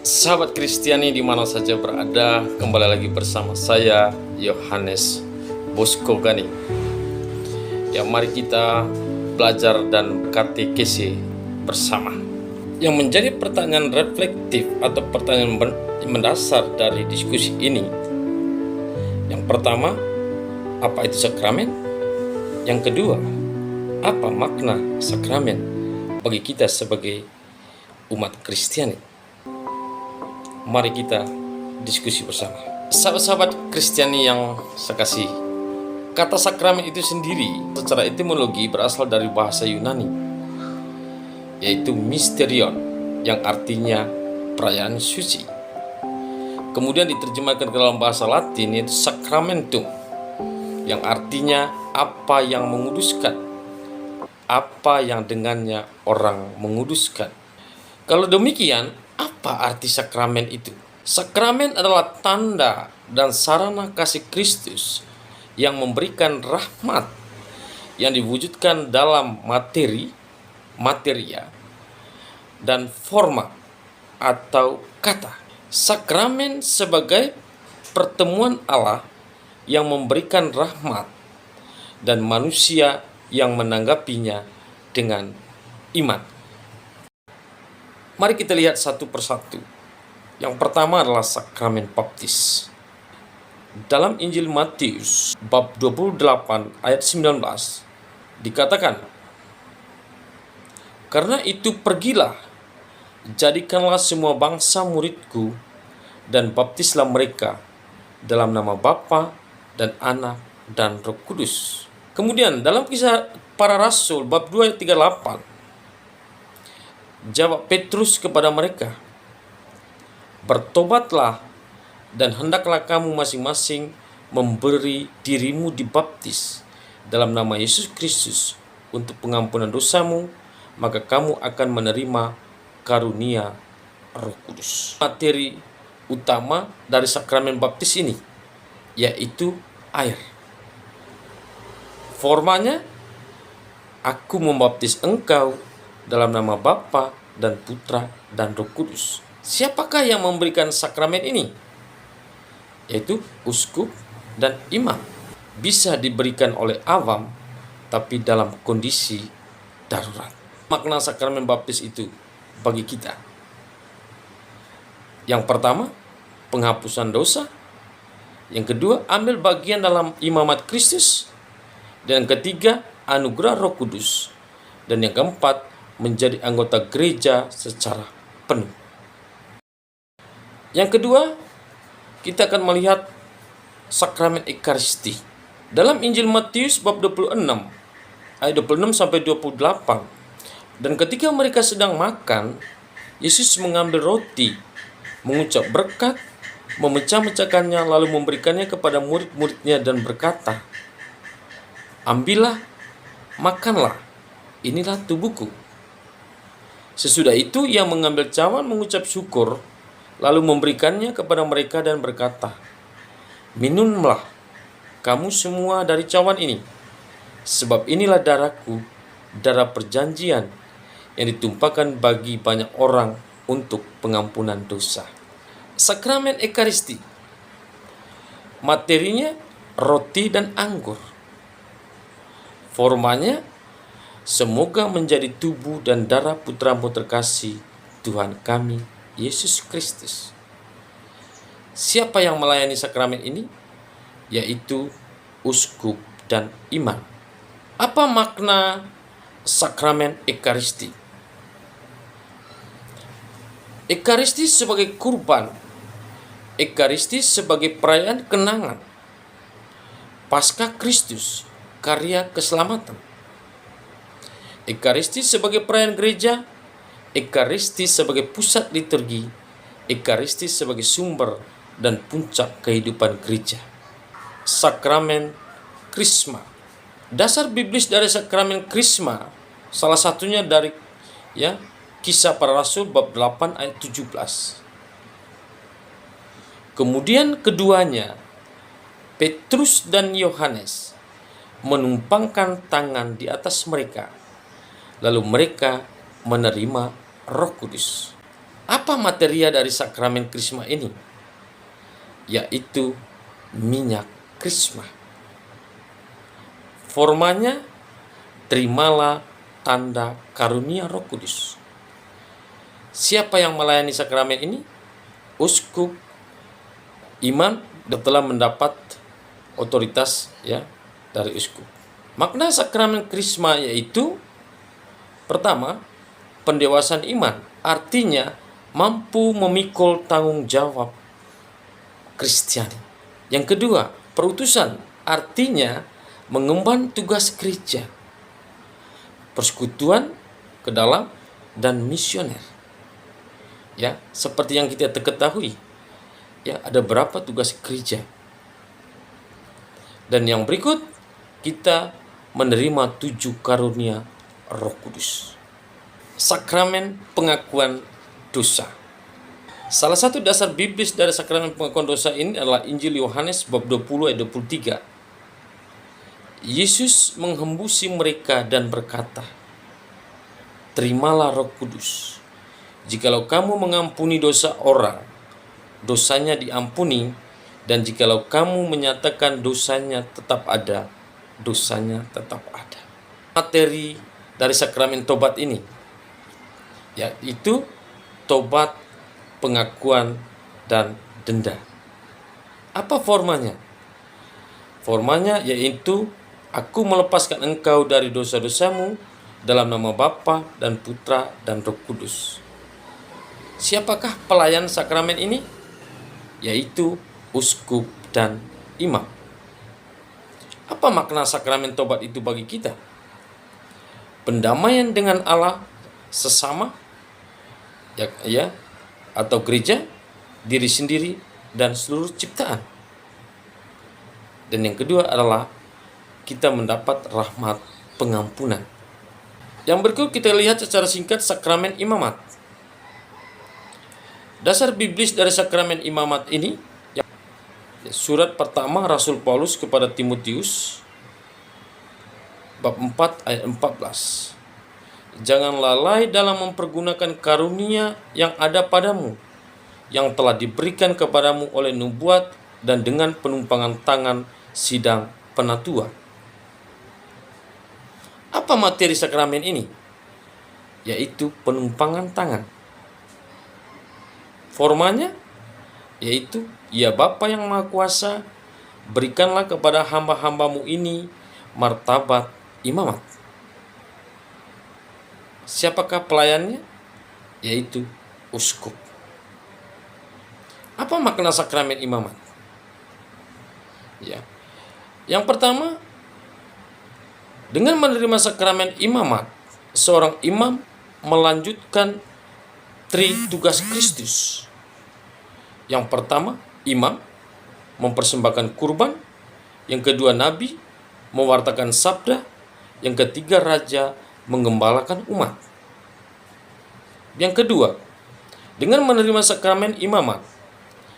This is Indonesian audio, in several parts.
Sahabat Kristiani di mana saja berada, kembali lagi bersama saya Yohanes Bosco Gani. Ya, mari kita belajar dan katekese bersama. Yang menjadi pertanyaan reflektif atau pertanyaan mendasar dari diskusi ini, yang pertama, apa itu sakramen? Yang kedua, apa makna sakramen bagi kita sebagai umat Kristiani? Mari kita diskusi bersama. Sahabat-sahabat Kristiani yang saya kasih, kata sakramen itu sendiri secara etimologi berasal dari bahasa Yunani, yaitu mysterion, yang artinya perayaan suci. Kemudian diterjemahkan ke dalam bahasa Latin, yaitu sacramentum, yang artinya apa yang menguduskan, apa yang dengannya orang menguduskan. Kalau demikian, apa arti sakramen itu? Sakramen adalah tanda dan sarana kasih Kristus yang memberikan rahmat yang diwujudkan dalam materia, dan forma atau kata. Sakramen sebagai pertemuan Allah yang memberikan rahmat dan manusia yang menanggapinya dengan iman. Mari kita lihat satu persatu. Yang pertama adalah sakramen baptis. Dalam Injil Matius bab 28 ayat 19 dikatakan, "Karena itu pergilah, jadikanlah semua bangsa muridku, dan baptislah mereka dalam nama Bapa dan Anak dan Roh Kudus." Kemudian dalam Kisah Para Rasul bab 2 ayat 38, jawab Petrus kepada mereka, "Bertobatlah dan hendaklah kamu masing-masing memberi dirimu dibaptis dalam nama Yesus Kristus untuk pengampunan dosamu, maka kamu akan menerima karunia Roh Kudus." Materi utama dari sakramen baptis ini yaitu air. Formanya, aku membaptis engkau dalam nama Bapa dan Putra dan Roh Kudus. Siapakah yang memberikan sakramen ini? Yaitu uskup dan imam. Bisa diberikan oleh awam, tapi dalam kondisi darurat. Makna sakramen baptis itu bagi kita, yang pertama, penghapusan dosa. Yang kedua, ambil bagian dalam imamat Kristus. Dan yang ketiga, anugerah Roh Kudus. Dan yang keempat, menjadi anggota gereja secara penuh. Yang kedua, kita akan melihat sakramen Ekaristi. Dalam Injil Matius bab 26 ayat 26 sampai 28, "Dan ketika mereka sedang makan, Yesus mengambil roti, mengucap berkat, memecah-mecahkannya, lalu memberikannya kepada murid-muridnya dan berkata, 'Ambillah, makanlah, inilah tubuhku.' Sesudah itu ia mengambil cawan, mengucap syukur, lalu memberikannya kepada mereka dan berkata, 'Minumlah kamu semua dari cawan ini, sebab inilah darahku, darah perjanjian yang ditumpahkan bagi banyak orang untuk pengampunan dosa.'" Sakramen Ekaristi, materinya roti dan anggur. Formanya, semoga menjadi tubuh dan darah putramu terkasih, Tuhan kami, Yesus Kristus. Siapa yang melayani sakramen ini? Yaitu uskup dan imam. Apa makna sakramen Ekaristi? Ekaristi sebagai kurban. Ekaristi sebagai perayaan kenangan Paskah Kristus, karya keselamatan. Ekaristi sebagai perayaan gereja, Ekaristi sebagai pusat liturgi, Ekaristi sebagai sumber dan puncak kehidupan gereja. Sakramen Krisma. Dasar biblis dari sakramen Krisma salah satunya dari Kisah Para Rasul bab 8 ayat 17. Kemudian keduanya, Petrus dan Yohanes, menumpangkan tangan di atas mereka, lalu mereka menerima Roh Kudus. Apa materia dari sakramen Krisma ini? Yaitu minyak Krisma. Formanya, terimalah tanda karunia Roh Kudus. Siapa yang melayani sakramen ini? Uskup, imam, telah mendapat otoritas dari uskup. Makna sakramen Krisma yaitu pertama, pendewasaan iman, artinya mampu memikul tanggung jawab Kristiani. Yang kedua, perutusan, artinya mengemban tugas gereja, persekutuan ke dalam dan misioner. Ya, seperti yang kita ketahui, ada berapa tugas gereja. Dan yang berikut, kita menerima 7 karunia Roh Kudus. Sakramen pengakuan dosa. Salah satu dasar biblis dari sakramen pengakuan dosa ini adalah Injil Yohanes bab 20 ayat 23. Yesus menghembusi mereka dan berkata, "Terimalah Roh Kudus. Jikalau kamu mengampuni dosa orang, dosanya diampuni, dan jikalau kamu menyatakan dosanya tetap ada, dosanya tetap ada." Materi dari sakramen tobat ini yaitu tobat, pengakuan, dan denda. Apa formanya? Formanya yaitu, aku melepaskan engkau dari dosa-dosamu dalam nama Bapa dan Putra dan Roh Kudus. Siapakah pelayan sakramen ini? Yaitu uskup dan imam. Apa makna sakramen tobat itu bagi kita? Pendamaian dengan Allah, sesama, atau gereja, diri sendiri, dan seluruh ciptaan. Dan yang kedua adalah kita mendapat rahmat pengampunan. Yang berikut kita lihat secara singkat sakramen imamat. Dasar biblis dari sakramen imamat ini, surat pertama Rasul Paulus kepada Timotius bab 4 ayat 14. Jangan lalai dalam mempergunakan karunia yang ada padamu, yang telah diberikan kepadamu oleh nubuat dan dengan penumpangan tangan sidang penatua. Apa materi sakramen ini? Yaitu penumpangan tangan. Formanya yaitu, ya Bapa yang Maha Kuasa, berikanlah kepada hamba-hambamu ini martabat imamat. Siapakah pelayannya? Yaitu uskup. Apa makna sakramen imamat? Yang pertama, dengan menerima sakramen imamat, seorang imam melanjutkan tugas Kristus. Yang pertama, imam mempersembahkan kurban. Yang kedua, nabi mewartakan sabda. Yang ketiga, raja menggembalakan umat. Yang kedua, dengan menerima sakramen imamat,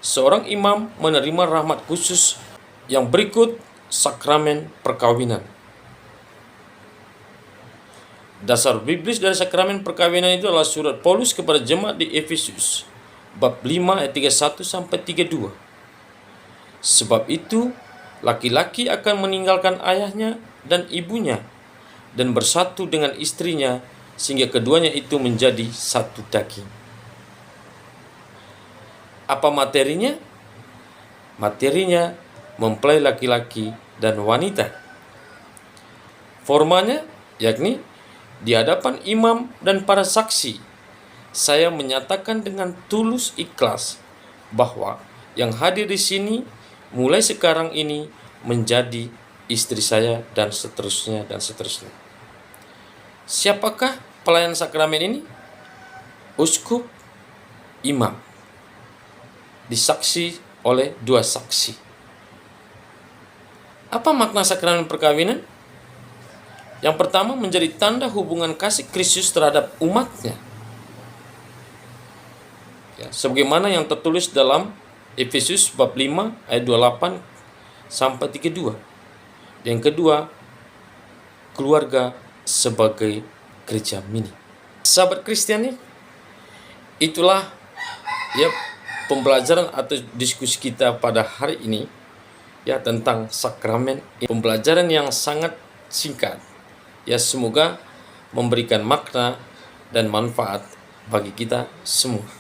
seorang imam menerima rahmat khusus. Yang berikut, sakramen perkawinan. Dasar biblis dari sakramen perkawinan itu adalah surat Paulus kepada jemaat di Efesus bab 5 ayat 31 sampai 32. Sebab itu, laki-laki akan meninggalkan ayahnya dan ibunya dan bersatu dengan istrinya, sehingga keduanya itu menjadi satu daging. Apa materinya? Materinya mempelai laki-laki dan wanita. Formanya yakni, di hadapan imam dan para saksi, saya menyatakan dengan tulus ikhlas bahwa yang hadir di sini mulai sekarang ini menjadi istri saya, dan seterusnya dan seterusnya. Siapakah pelayan sakramen ini? Uskup, imam, disaksi oleh 2 saksi. Apa makna sakramen perkawinan? Yang pertama, menjadi tanda hubungan kasih Kristus terhadap umatnya. Sebagaimana yang tertulis dalam Efesus bab 5 ayat 28 sampai 32. Yang kedua, keluarga sebagai gereja mini. Sahabat Kristiani, itulah ya pembelajaran atau diskusi kita pada hari ini ya tentang sakramen. Pembelajaran yang sangat singkat. Ya semoga memberikan makna dan manfaat bagi kita semua.